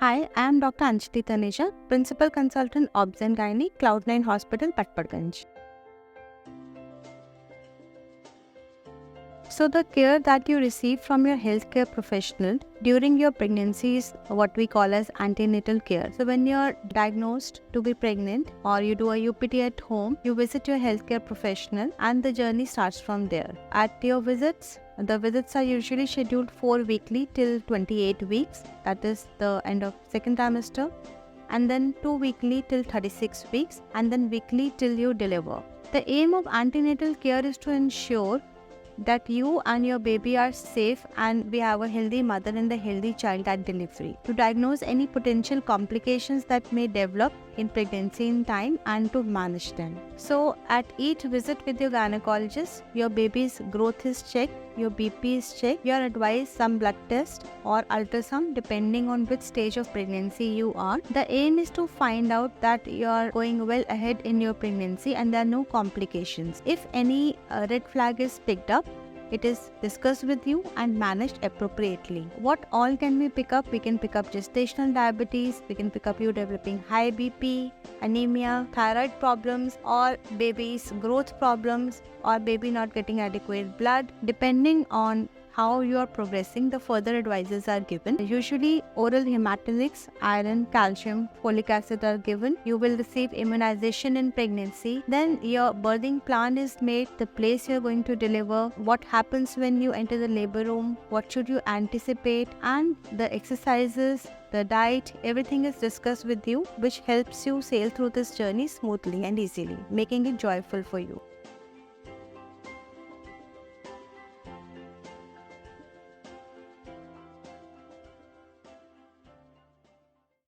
Hi, I am Dr. Anjali Taneja, Principal Consultant Obs and Gynae, Cloudnine Hospital, Patparganj. So the care that you receive from your healthcare professional during your pregnancy is what we call as antenatal care. So when you're diagnosed to be pregnant or you do a UPT at home, you visit your healthcare professional and the journey starts from there. At your visits, the visits are usually scheduled 4 weekly till 28 weeks, that is the end of second trimester, and then 2 weekly till 36 weeks, and then weekly till you deliver. The aim of antenatal care is to ensure that you and your baby are safe and we have a healthy mother and a healthy child at delivery. To diagnose any potential complications that may develop in pregnancy in time and to manage them. So at each visit with your gynecologist, your baby's growth is checked, your BP is checked, you are advised some blood test or ultrasound depending on which stage of pregnancy you are. The aim is to find out that you are going well ahead in your pregnancy and there are no complications. If any red flag is picked up, it is discussed with you and managed appropriately. What all can we pick up? We can pick up gestational diabetes, we can pick up you developing high BP, anemia, thyroid problems, or baby's growth problems, or baby not getting adequate blood. Depending on how you are progressing, the further advices are given. Usually oral hematinics, iron, calcium, folic acid are given. You will receive immunization in pregnancy. Then your birthing plan is made, the place you are going to deliver, what happens when you enter the labor room, what should you anticipate, and the exercises, the diet, everything is discussed with you, which helps you sail through this journey smoothly and easily, making it joyful for you.